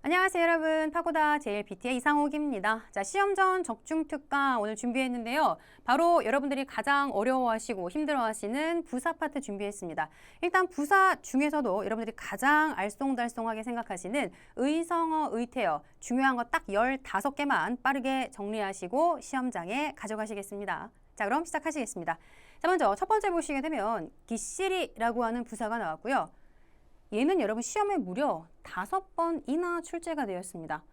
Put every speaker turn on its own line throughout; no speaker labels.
안녕하세요 여러분, 파고다 JLPT의 이상옥입니다. 자, 시험 전 적중특강 오늘 준비했는데요. 바로 여러분들이 가장 어려워하시고 힘들어하시는 부사 파트 준비했습니다. 일단 부사 중에서도 여러분들이 가장 알쏭달쏭하게 생각하시는 의성어, 의태어 중요한 거 딱 15개만 빠르게 정리하시고 시험장에 가져가시겠습니다. 자, 그럼 시작하시겠습니다. 자, 먼저 첫 번째 보시게 되면 기시리라고 하는 부사가 나왔고요. 얘는 여러분 시험에 무려 5번이나 출제가 되었습니다.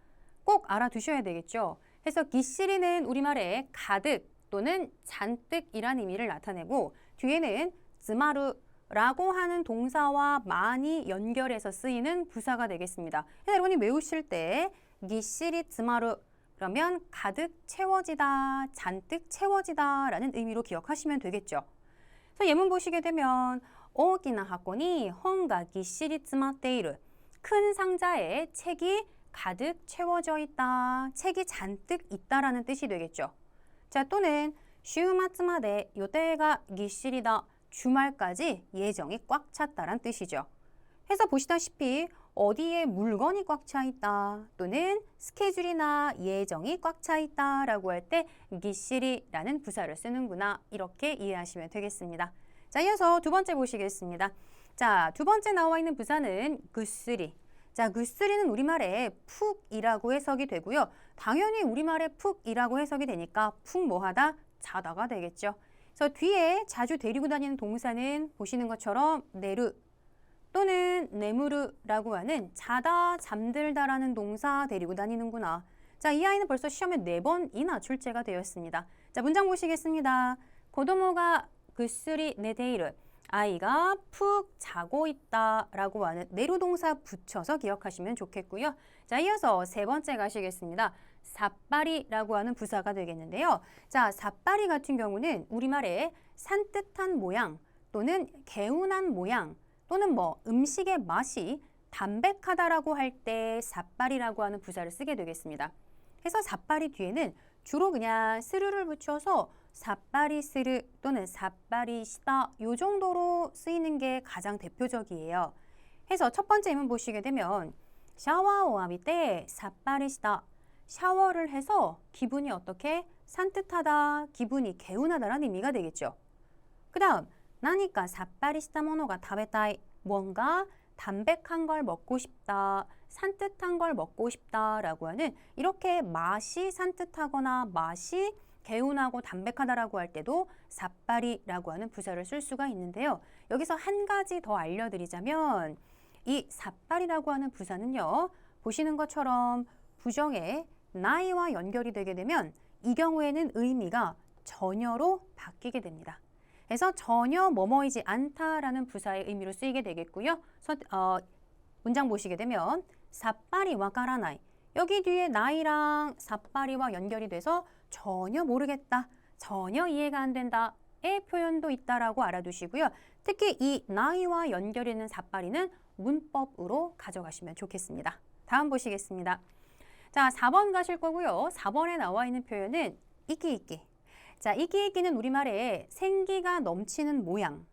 꼭 알아두셔야 되겠죠. 그래서 기시리는 우리말에 가득 또는 잔뜩이란 의미를 나타내고 뒤에는 즈마루라고 하는 동사와 많이 연결해서 쓰이는 부사가 되겠습니다. 그래서 여러분이 외우실 때 기시리 즈마루 그러면 가득 채워지다, 잔뜩 채워지다 라는 의미로 기억하시면 되겠죠. 그래서 예문 보시게 되면 大きな箱に本がぎっしり詰まっている. 큰 상자에 책이 가득 채워져 있다. 책이 잔뜩 있다라는 뜻이 되겠죠. 자, 또는 週末まで予定がぎっしりだ. 주말까지 예정이 꽉 찼다란 뜻이죠. 해서 보시다시피 어디에 물건이 꽉 차 있다 또는 스케줄이나 예정이 꽉 차 있다라고 할 때 기시리라는 부사를 쓰는구나 이렇게 이해하시면 되겠습니다. 자, 이어서 두 번째 보시겠습니다. 자, 두 번째 나와 있는 부사는 구쓰리. 자, 구쓰리는 우리말에 푹이라고 해석이 되고요. 당연히 우리말에 푹이라고 해석이 되니까 푹 뭐하다? 자다가 되겠죠. 그래서 뒤에 자주 데리고 다니는 동사는 보시는 것처럼 내루 또는 네무르라고 하는 자다, 잠들다라는 동사 데리고 다니는구나. 자, 이 아이는 벌써 시험에 4번이나 출제가 되었습니다. 자, 문장 보시겠습니다. 고도모가 구쓰리 네데이르. 아이가 푹 자고 있다라고 하는 내루 동사 붙여서 기억하시면 좋겠고요. 자, 이어서 세 번째 가시겠습니다. 삿바리라고 하는 부사가 되겠는데요. 자, 삿바리 같은 경우는 우리말에 산뜻한 모양 또는 개운한 모양 또는 음식의 맛이 담백하다라고 할 때 삿바리라고 하는 부사를 쓰게 되겠습니다. 그래서 삿바리 뒤에는 주로 그냥 스르를 붙여서 삿바리 스르 또는 삿바리 시다 요 정도로 쓰이는 게 가장 대표적이에요. 해서 첫 번째 예문 보시게 되면 샤워 오아비 때 삿바리 시다. 샤워를 해서 기분이 어떻게 산뜻하다, 기분이 개운하다라는 의미가 되겠죠. 그 다음 나니까 삿바리 시다 모노가 타베타이. 뭔가 담백한 걸 먹고 싶다, 산뜻한 걸 먹고 싶다라고 하는 이렇게 맛이 산뜻하거나 맛이 개운하고 담백하다라고 할 때도 삿바리라고 하는 부사를 쓸 수가 있는데요. 여기서 한 가지 더 알려드리자면 이 삿바리라고 하는 부사는요. 보시는 것처럼 부정의 나이와 연결이 되게 되면 이 경우에는 의미가 전혀로 바뀌게 됩니다. 그래서 전혀 뭐뭐이지 않다라는 부사의 의미로 쓰이게 되겠고요. 문장 보시게 되면 삿바리 와카라나이. 여기 뒤에 나이랑 삿바리와 연결이 돼서 전혀 모르겠다, 전혀 이해가 안 된다의 표현도 있다라고 알아두시고요. 특히 이 나이와 연결이 있는 삿바리는 문법으로 가져가시면 좋겠습니다. 다음 보시겠습니다. 자, 4번 가실 거고요. 4번에 나와 있는 표현은 이끼이끼. 자, 이끼이끼는 우리말에 생기가 넘치는 모양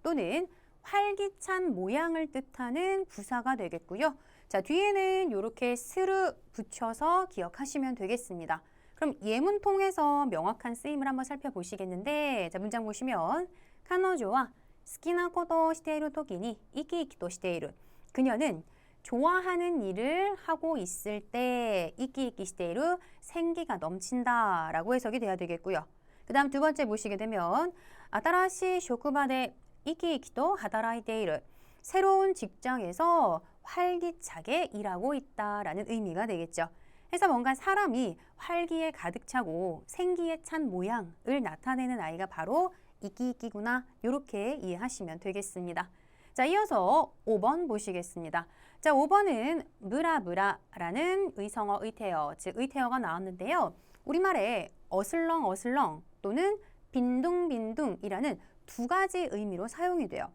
또는 활기찬 모양을 뜻하는 부사가 되겠고요. 자, 뒤에는 이렇게 스르 붙여서 기억하시면 되겠습니다. 그럼 예문 통해서 명확한 쓰임을 한번 살펴보시겠는데, 자, 문장 보시면 카노조와 스키나 코도 시테이루 토끼니 이끼이끼도 시테이루. 그녀는 좋아하는 일을 하고 있을 때 이끼이끼 시테이루 생기가 넘친다라고 해석이 돼야 되겠고요. 그 다음 두 번째 보시게 되면 아타라시 쇼쿠바데 이끼이끼도 하다라이테이루. 새로운 직장에서 활기차게 일하고 있다라는 의미가 되겠죠. 그래서 뭔가 사람이 활기에 가득 차고 생기에 찬 모양을 나타내는 아이가 바로 이끼이끼구나 이렇게 이해하시면 되겠습니다. 자, 이어서 5번 보시겠습니다. 자, 5번은 무라무라라는 의성어 의태어, 즉 의태어가 나왔는데요. 우리말에 어슬렁어슬렁 또는 빈둥빈둥이라는 두 가지 의미로 사용이 돼요.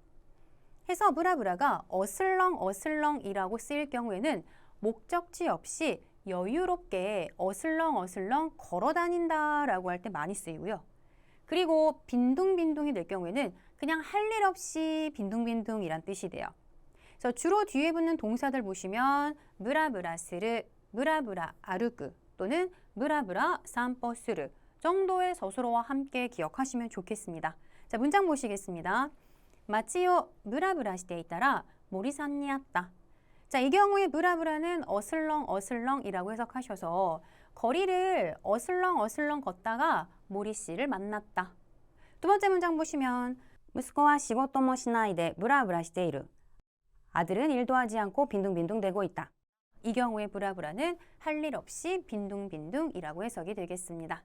해서 무라무라가 어슬렁어슬렁이라고 쓰일 경우에는 목적지 없이 여유롭게 어슬렁어슬렁 걸어 다닌다라고 할 때 많이 쓰이고요. 그리고 빈둥빈둥이 될 경우에는 그냥 할 일 없이 빈둥빈둥이란 뜻이 돼요. 그래서 주로 뒤에 붙는 동사들 보시면 무라무라 스르, 무라무라 아르크 또는 무라무라 산포 스르 정도의 서술어와 함께 기억하시면 좋겠습니다. 자, 문장 보시겠습니다. 마치오 무라무라 시테 있다라 모리산니 왔다. 자, 이 경우에 무라무라는 어슬렁이라고 해석하셔서 거리를 어슬렁 걷다가 모리 씨를 만났다. 두 번째 문장 보시면 무스코와 시고토모 시나이데 무라무라 시테이루. 아들은 일도 하지 않고 빈둥빈둥대고 있다. 이 경우에 무라무라는 할 일 없이 빈둥빈둥이라고 해석이 되겠습니다.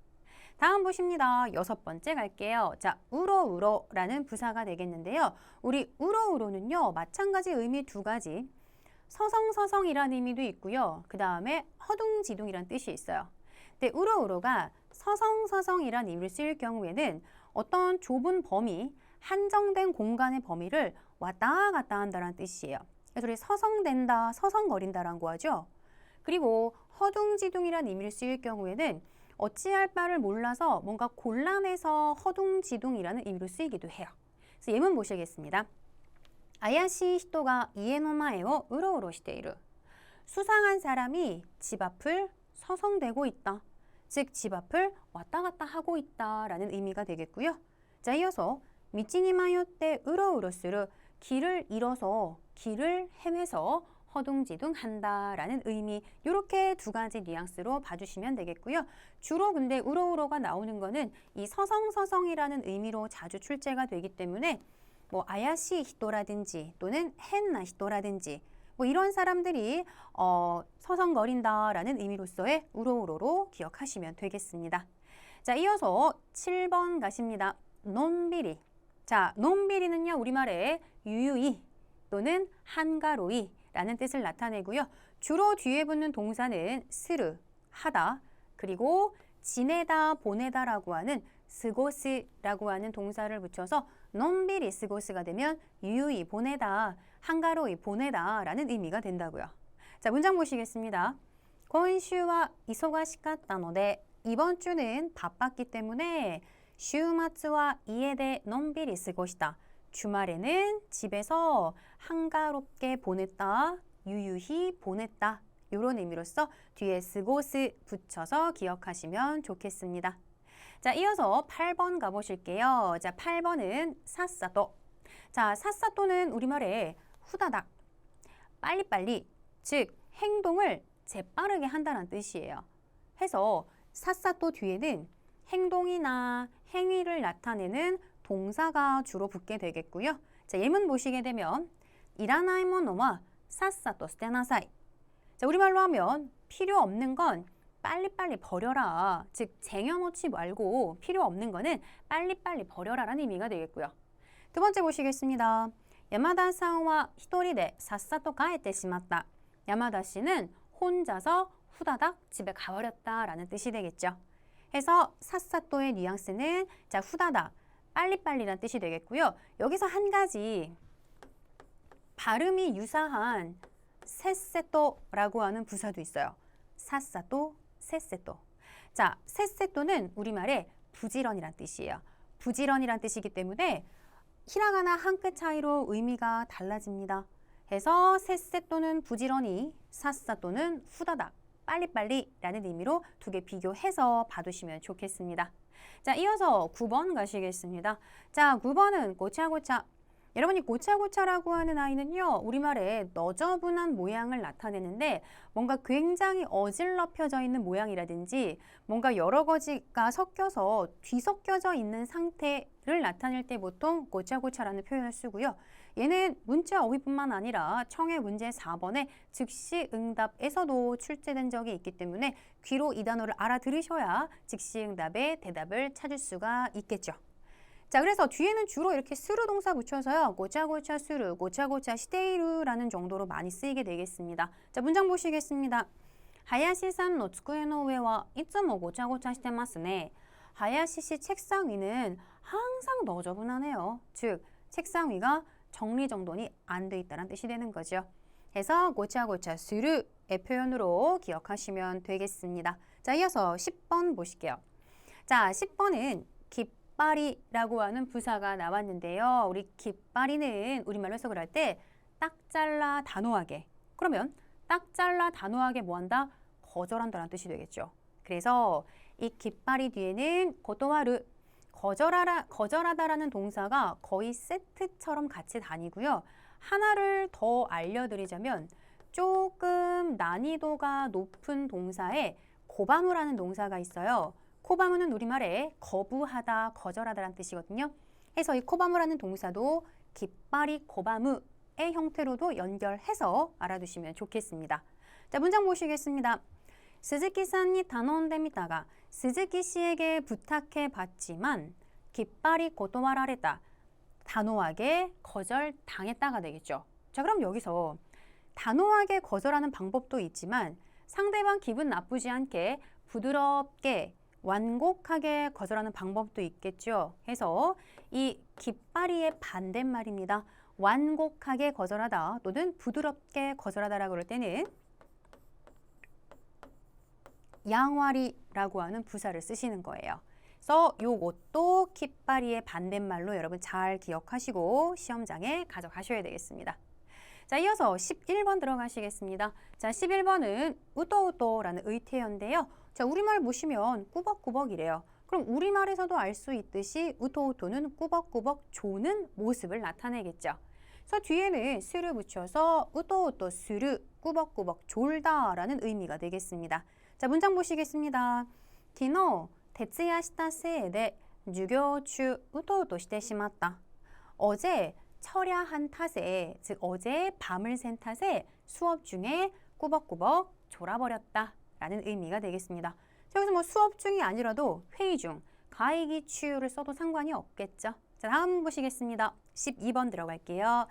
다음 보십니다. 6번째 갈게요. 자, 우러우러라는 부사가 되겠는데요. 우리 우러우러는요, 마찬가지 의미 두 가지. 서성서성이라는 의미도 있고요. 그 다음에 허둥지둥이라는 뜻이 있어요. 근데 우러우러가 서성서성이라는 의미를 쓰일 경우에는 어떤 좁은 범위, 한정된 공간의 범위를 왔다 갔다 한다는 뜻이에요. 그래서 우리 서성댄다, 서성거린다라고 하죠. 그리고 허둥지둥이라는 의미를 쓰일 경우에는 어찌할 바를 몰라서 뭔가 곤란해서 허둥지둥이라는 의미로 쓰이기도 해요. 그래서 예문 보시겠습니다. 아야시 히토가 이에노마에오 우러우러 시테이루. 수상한 사람이 집 앞을 서성대고 있다. 즉, 집 앞을 왔다 갔다 하고 있다라는 의미가 되겠고요. 자, 이어서 미치니 마요때 우러우러스루. 길을 잃어서, 길을 헤매서 허둥지둥 한다라는 의미, 이렇게 두 가지 뉘앙스로 봐주시면 되겠고요. 주로 근데 우러우러가 나오는 거는 이 서성서성이라는 의미로 자주 출제가 되기 때문에 뭐 아야시 히토라든지 또는 헨나 히토라든지 뭐 이런 사람들이 서성거린다라는 의미로서의 우러우러로 기억하시면 되겠습니다. 자, 이어서 7번 가십니다. 논비리. 자, 논비리는요, 우리말에 유유히 또는 한가로이 라는 뜻을 나타내고요. 주로 뒤에 붙는 동사는 스르, 하다, 그리고 지내다, 보내다라고 하는 스고스라고 하는 동사를 붙여서 논비리 스고스가 되면 유유히 보내다, 한가로이 보내다 라는 의미가 된다고요. 자, 문장 보시겠습니다.今週は 이소가시갔다노데 이번 주는 바빴기 때문에 週末は 家で のんびり 過ごした. 주말에는 집에서 한가롭게 보냈다, 유유히 보냈다. 이런 의미로서 뒤에 스고스 붙여서 기억하시면 좋겠습니다. 자, 이어서 8번 가보실게요. 자, 8번은 사사또. 자, 사사또는 우리말에 후다닥, 빨리빨리, 즉 행동을 재빠르게 한다는 뜻이에요. 해서 사사또 뒤에는 행동이나 행위를 나타내는 동사가 주로 붙게 되겠고요. 자, 예문 보시게 되면 이라나이 모노와 사사또 스테나사이. 자, 우리말로 하면 필요 없는 건 빨리빨리 버려라. 즉 쟁여놓지 말고 필요 없는 거는 빨리빨리 버려라라는 의미가 되겠고요. 두 번째 보시겠습니다. 야마다さんは 1人で 사사또 가에테 시마다. 야마다 씨는 혼자서 후다닥 집에 가버렸다라는 뜻이 되겠죠. 해서 사사또의 뉘앙스는 자, 후다닥, 빨리빨리란 뜻이 되겠고요. 여기서 한 가지 발음이 유사한 세세또라고 하는 부사도 있어요. 사사또, 세세또. 자, 세세또는 우리말에 부지런이란 뜻이에요. 부지런이란 뜻이기 때문에 히라가나 한 끗 차이로 의미가 달라집니다. 해서 세세또는 부지런히, 사사또는 후다닥, 빨리빨리라는 의미로 두 개 비교해서 봐두시면 좋겠습니다. 자, 이어서 9번 가시겠습니다. 자, 9번은 고차고차. 여러분이 고차고차라고 하는 아이는요, 우리말에 너저분한 모양을 나타내는데 뭔가 굉장히 어질럽혀져 있는 모양이라든지 뭔가 여러 가지가 섞여서 뒤섞여져 있는 상태를 나타낼 때 보통 고차고차라는 표현을 쓰고요. 얘는 문자 어휘뿐만 아니라 청해 문제 4번에 즉시 응답에서도 출제된 적이 있기 때문에 귀로 이 단어를 알아들으셔야 즉시 응답의 대답을 찾을 수가 있겠죠. 자, 그래서 뒤에는 주로 이렇게 스루 동사 붙여서요. 고차고차 스루, 고차고차 시테이루라는 정도로 많이 쓰이게 되겠습니다. 자, 문장 보시겠습니다. 하야시さんの机の上はいつもごちゃごちゃしてますね. 하야시 씨 책상 위는 항상 너저분하네요. 즉, 책상 위가 정리정돈이 안 돼 있다는 뜻이 되는 거죠. 해서 고차고차 스루의 표현으로 기억하시면 되겠습니다. 자, 이어서 10번 보실게요. 자, 10번은 깃발이라고 하는 부사가 나왔는데요. 우리 깃발이는 우리말로 해석을 할 때 딱 잘라 단호하게. 그러면 딱 잘라 단호하게 뭐한다? 거절한다는 뜻이 되겠죠. 그래서 이 깃발이 뒤에는 고토와르, 거절하다라는 동사가 거의 세트처럼 같이 다니고요. 하나를 더 알려드리자면 조금 난이도가 높은 동사에 고바무라는 동사가 있어요. 코바무는 우리말에 거부하다, 거절하다라는 뜻이거든요. 해서 이 코바무라는 동사도 깃발이 고바무의 형태로도 연결해서 알아두시면 좋겠습니다. 자, 문장 보시겠습니다. 스즈키さんに 頼んでみたが 스즈키 씨에게 부탁해 봤지만 깃발이 고토와라레다. 단호하게 거절당했다가 되겠죠. 자, 그럼 여기서 단호하게 거절하는 방법도 있지만 상대방 기분 나쁘지 않게 부드럽게 완곡하게 거절하는 방법도 있겠죠. 해서 이 깃발이의 반대말입니다. 완곡하게 거절하다 또는 부드럽게 거절하다라고 할 때는 양와리라고 하는 부사를 쓰시는 거예요. 그래서 요것도 깃발이의 반대말로 여러분 잘 기억하시고 시험장에 가져가셔야 되겠습니다. 자, 이어서 11번 들어가시겠습니다. 자, 11번은 우토우토라는 의태어인데요. 자, 우리말 보시면 꾸벅꾸벅이래요. 그럼 우리말에서도 알 수 있듯이 우토우토는 꾸벅꾸벅 조는 모습을 나타내겠죠. 그래서 뒤에는 스를 붙여서 우토우토 스르, 꾸벅꾸벅 졸다라는 의미가 되겠습니다. 자, 문장 보시겠습니다. 기노 테츠야 시타 세이데 주교 중 우토우토 시테 시마다. 어제 철야한 탓에, 즉 어제 밤을 샌 탓에 수업 중에 꾸벅꾸벅 졸아버렸다 라는 의미가 되겠습니다. 여기서 뭐 수업 중이 아니라도 회의 중, 가이기 추를 써도 상관이 없겠죠. 자, 다음 보시겠습니다. 12번 들어갈게요.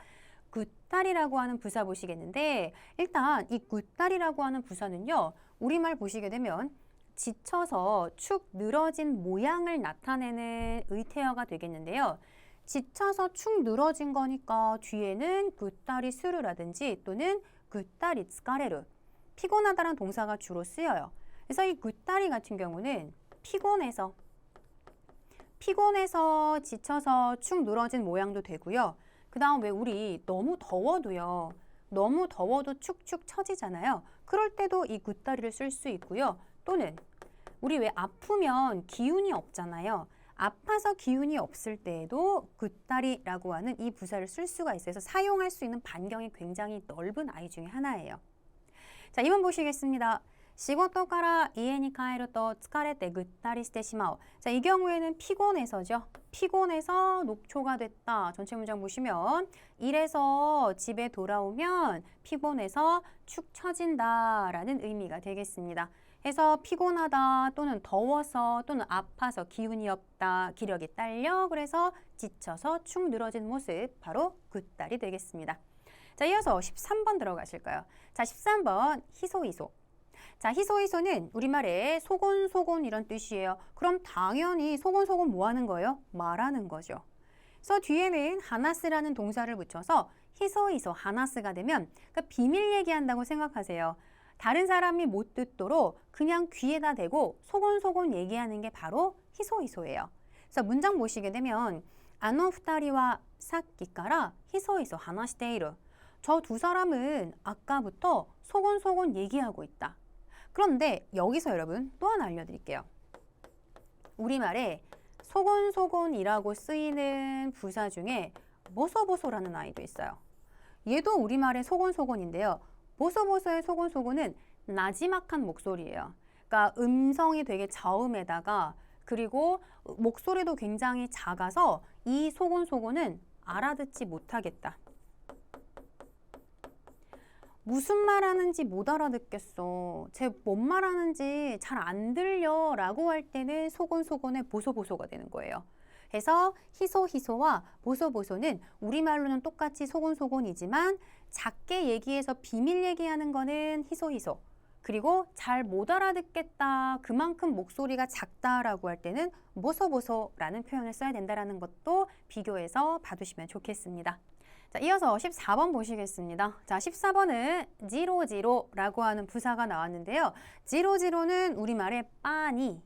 굿달이라고 하는 부사 보시겠는데 일단 이 굿달이라고 하는 부사는요. 우리말 보시게 되면 지쳐서 축 늘어진 모양을 나타내는 의태어가 되겠는데요. 지쳐서 축 늘어진 거니까 뒤에는 굿다리 스루라든지 또는 굿다리 츠카레루, 피곤하다라는 동사가 주로 쓰여요. 그래서 이 굿다리 같은 경우는 피곤해서 지쳐서 축 늘어진 모양도 되고요. 그 다음 왜 우리 너무 더워도요. 너무 더워도 축축 처지잖아요. 그럴 때도 이 굿다리를 쓸 수 있고요. 또는 우리 왜 아프면 기운이 없잖아요. 아파서 기운이 없을 때에도 굿다리라고 하는 이 부사를 쓸 수가 있어요. 그래서 사용할 수 있는 반경이 굉장히 넓은 아이 중에 하나예요. 자, 2번 보시겠습니다. 仕事から家に帰ると疲れてぐったりしてしまう. 자, 이 경우에는 피곤해서죠. 피곤해서 녹초가 됐다. 전체 문장 보시면 일해서 집에 돌아오면 피곤해서 축 처진다라는 의미가 되겠습니다. 해서 피곤하다 또는 더워서 또는 아파서 기운이 없다, 기력이 딸려 그래서 지쳐서 축 늘어진 모습 바로 굿달이 되겠습니다. 자, 이어서 13번 들어가실까요? 자, 13번 히소히소. 자, 히소히소는 우리말에 소곤소곤 이런 뜻이에요. 그럼 당연히 소곤소곤 뭐 하는 거예요? 말하는 거죠. 그래서 뒤에는 하나스라는 동사를 붙여서 히소히소 하나스가 되면 그러니까 비밀 얘기한다고 생각하세요. 다른 사람이 못 듣도록 그냥 귀에다 대고 소곤소곤 얘기하는 게 바로 히소히소예요. 그래서 문장 보시게 되면 아노 후타리와 사키카라 히소히소 하나시테이루. 저 두 사람은 아까부터 소곤소곤 얘기하고 있다. 그런데 여기서 여러분 또 하나 알려드릴게요. 우리말에 소곤소곤이라고 쓰이는 부사 중에 보소보소라는 아이도 있어요. 얘도 우리말의 소곤소곤인데요. 보소보소의 소곤소곤은 나지막한 목소리예요. 그러니까 음성이 되게 저음에다가 그리고 목소리도 굉장히 작아서 이 소곤소곤은 알아듣지 못하겠다. 무슨 말 하는지 못 알아듣겠어. 쟤 뭔 말하는지 잘 안 들려 라고 할 때는 소곤소곤의 보소보소가 되는 거예요. 그래서 히소히소와 보소보소는 우리말로는 똑같이 소곤소곤이지만 작게 얘기해서 비밀 얘기하는 거는 히소히소. 그리고 잘 못 알아듣겠다, 그만큼 목소리가 작다라고 할 때는 보소보소라는 표현을 써야 된다는 것도 비교해서 봐두시면 좋겠습니다. 자, 이어서 14번 보시겠습니다. 자, 14번은 지로지로라고 하는 부사가 나왔는데요. 지로지로는 우리말의 빤히,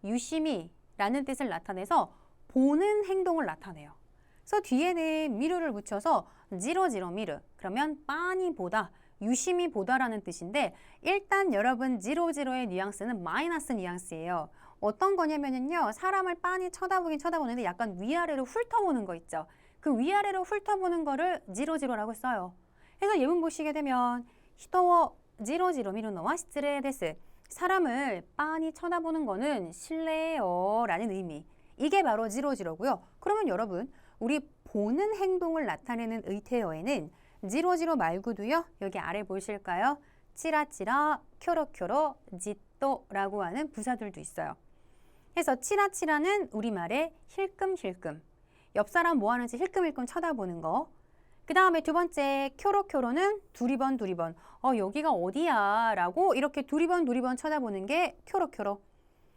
유심히라는 뜻을 나타내서 보는 행동을 나타내요. 그래서 뒤에는 미루를 붙여서 지로지로 미루. 그럼 그러면 빤히 보다, 유심히 보다라는 뜻인데 일단 여러분 지로지로의 뉘앙스는 마이너스 뉘앙스예요. 어떤 거냐면요. 사람을 빤히 쳐다보긴 쳐다보는데 약간 위아래로 훑어보는 거 있죠. 그 위아래로 훑어보는 거를 지로지로라고 써요. 그래서 예문 보시게 되면 히토워 지로지로 미루노와 시츠레 데스. 사람을 빤히 쳐다보는 거는 실례예요 라는 의미. 이게 바로 지로지로고요. 그러면 여러분 우리 보는 행동을 나타내는 의태어에는 지로지로 말고도요. 여기 아래 보실까요? 치라치라, 쿄로쿄로, 짓또라고 하는 부사들도 있어요. 그래서 치라치라는 우리말의 힐끔힐끔. 옆 사람 뭐 하는지 힐끔힐끔 쳐다보는 거. 그 다음에 두 번째 쿄로쿄로는 두리번 여기가 어디야 라고 이렇게 두리번 쳐다보는 게 쿄로쿄로.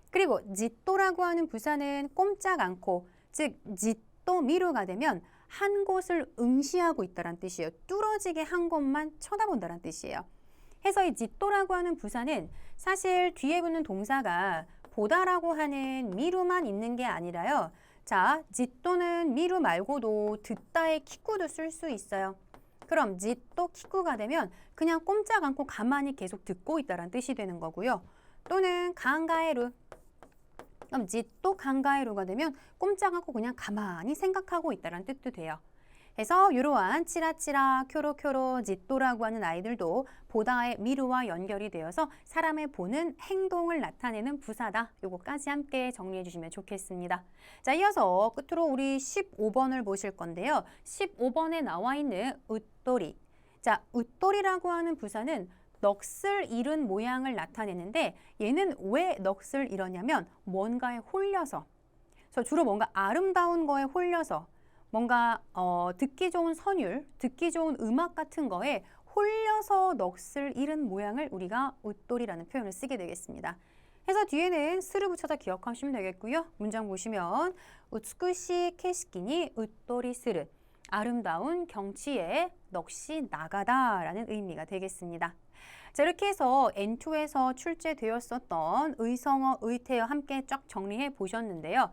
그리고 짓또라고 하는 부사는 꼼짝 않고 즉 짓또 미루가 되면 한 곳을 응시하고 있다는 뜻이에요. 뚫어지게 한 곳만 쳐다본다는 뜻이에요. 해서 이 짓또라고 하는 부사는 사실 뒤에 붙는 동사가 보다라고 하는 미루만 있는 게 아니라요. 자, 짓또는 미루 말고도 듣다의 키쿠도 쓸 수 있어요. 그럼 짓또 키쿠가 되면 그냥 꼼짝 않고 가만히 계속 듣고 있다는 뜻이 되는 거고요. 또는 강가에루. 그럼 짓또 강가에루가 되면 꼼짝 않고 그냥 가만히 생각하고 있다는 뜻도 돼요. 그래서 이러한 치라치라, 쿄로쿄로, 짓또라고 하는 아이들도 보다의 미루와 연결이 되어서 사람의 보는 행동을 나타내는 부사다. 요거까지 함께 정리해 주시면 좋겠습니다. 자, 이어서 끝으로 우리 15번을 보실 건데요. 15번에 나와 있는 웃돌이. 자, 웃돌이라고 하는 부사는 넋을 잃은 모양을 나타내는데 얘는 왜 넋을 잃었냐면 뭔가에 홀려서. 그래서 주로 뭔가 아름다운 거에 홀려서 뭔가 듣기 좋은 선율, 듣기 좋은 음악 같은 거에 홀려서 넋을 잃은 모양을 우리가 웃돌이라는 표현을 쓰게 되겠습니다. 그래서 뒤에는 스를 붙여서 기억하시면 되겠고요. 문장 보시면 우츠쿠시 케시키니 웃돌이 스르. 아름다운 경치에 넋이 나가다라는 의미가 되겠습니다. 자, 이렇게 해서 N2에서 출제되었었던 의성어, 의태어 함께 쫙 정리해 보셨는데요.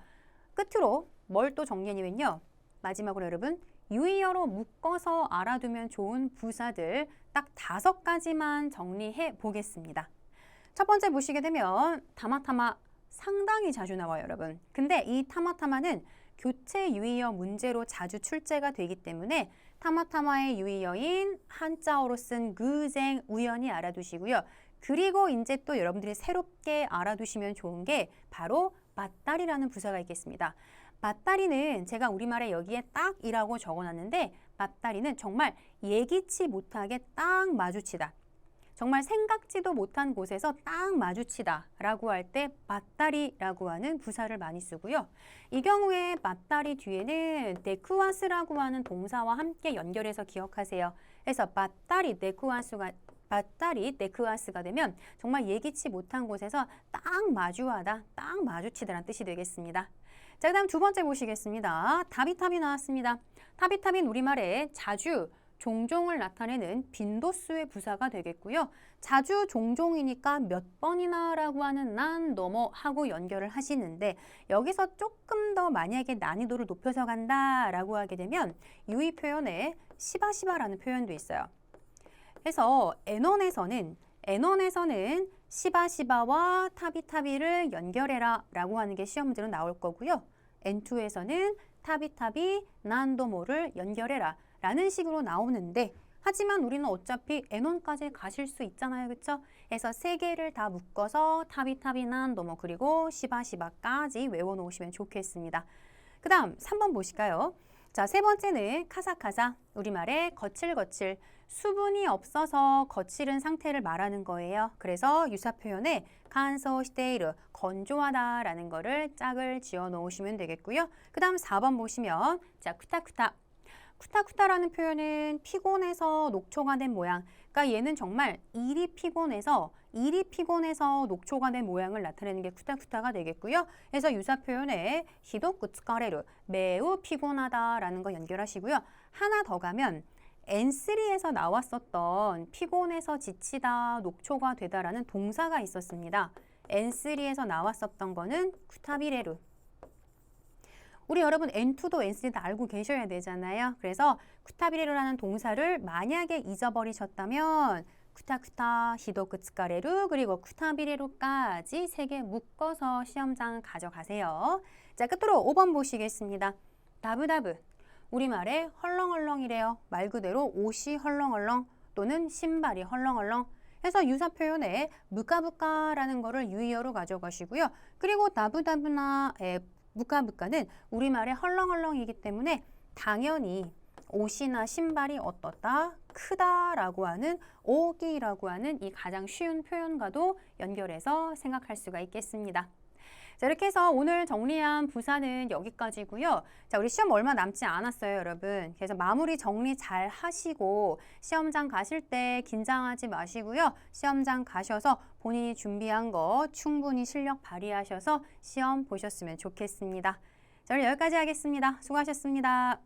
끝으로 뭘 또 정리하냐면요. 마지막으로 여러분 유의어로 묶어서 알아두면 좋은 부사들 딱 5가지만 정리해 보겠습니다. 첫 번째 보시게 되면 타마타마 상당히 자주 나와요, 여러분. 근데 이 타마타마는 교체 유의어 문제로 자주 출제가 되기 때문에 타마타마의 유의어인 한자어로 쓴 그쟁 우연히 알아두시고요. 그리고 이제 또 여러분들이 새롭게 알아두시면 좋은 게 바로 맞다리라는 부사가 있겠습니다. 맞다리는 제가 우리말에 여기에 딱이라고 적어놨는데 맞다리는 정말 예기치 못하게 딱 마주치다. 정말 생각지도 못한 곳에서 딱 마주치다 라고 할 때 맞다리라고 하는 부사를 많이 쓰고요. 이 경우에 맞다리 뒤에는 데쿠와스라고 하는 동사와 함께 연결해서 기억하세요. 그래서 맞다리 데쿠와스가 되면 정말 예기치 못한 곳에서 딱 마주하다, 딱 마주치다라는 뜻이 되겠습니다. 자, 그 다음 두 번째 보시겠습니다. 타비타비 나왔습니다. 타비타비는 우리말에 자주, 종종을 나타내는 빈도수의 부사가 되겠고요. 자주, 종종이니까 몇 번이나 라고 하는 난, 너머 하고 연결을 하시는데 여기서 조금 더 만약에 난이도를 높여서 간다 라고 하게 되면 유의 표현에 시바시바라는 표현도 있어요. 그래서 N1에서는 시바시바와 타비타비를 연결해라 라고 하는 게 시험 문제로 나올 거고요. N2에서는 타비타비, 난도모를 연결해라 라는 식으로 나오는데 하지만 우리는 어차피 N1까지 가실 수 있잖아요. 그렇죠? 그래서 3개를 다 묶어서 타비타비, 난도모 그리고 시바시바까지 외워놓으시면 좋겠습니다. 그 다음 3번 보실까요? 자, 세 번째는 카사카사, 우리말에 거칠거칠, 수분이 없어서 거칠은 상태를 말하는 거예요. 그래서 유사 표현에 간소 시테이르, 건조하다라는 거를 짝을 지어 놓으시면 되겠고요. 그 다음 4번 보시면 자, 쿠타쿠타. 쿠타쿠타라는 표현은 피곤해서 녹초가 된 모양. 그러니까 얘는 정말 일이 피곤해서 녹초가 된 모양을 나타내는 게 쿠타쿠타가 되겠고요. 그래서 유사 표현에 히도쿠 츠카레루, 매우 피곤하다라는 거 연결하시고요. 하나 더 가면 N3에서 나왔었던 피곤해서 지치다, 녹초가 되다라는 동사가 있었습니다. N3에서 나왔었던 거는 쿠타비레루. 우리 여러분 N2도 N3도 알고 계셔야 되잖아요. 그래서 쿠타비레루라는 동사를 만약에 잊어버리셨다면 쿠타쿠타, 히도쿠츠카레루, 그리고 쿠타비레루까지 3개 묶어서 시험장 가져가세요. 자, 끝으로 5번 보시겠습니다. 다브다브. 우리말에 헐렁헐렁이래요. 말 그대로 옷이 헐렁헐렁 또는 신발이 헐렁헐렁 해서 유사 표현에 무까무까라는 거를 유의어로 가져가시고요. 그리고 다브다브나 무까무까는 우리말의 헐렁헐렁이기 때문에 당연히 옷이나 신발이 어떻다, 크다라고 하는 오기라고 하는 이 가장 쉬운 표현과도 연결해서 생각할 수가 있겠습니다. 자, 이렇게 해서 오늘 정리한 부사는 여기까지고요. 자, 우리 시험 얼마 남지 않았어요, 여러분. 그래서 마무리 정리 잘 하시고 시험장 가실 때 긴장하지 마시고요. 시험장 가셔서 본인이 준비한 거 충분히 실력 발휘하셔서 시험 보셨으면 좋겠습니다. 자, 오늘 여기까지 하겠습니다. 수고하셨습니다.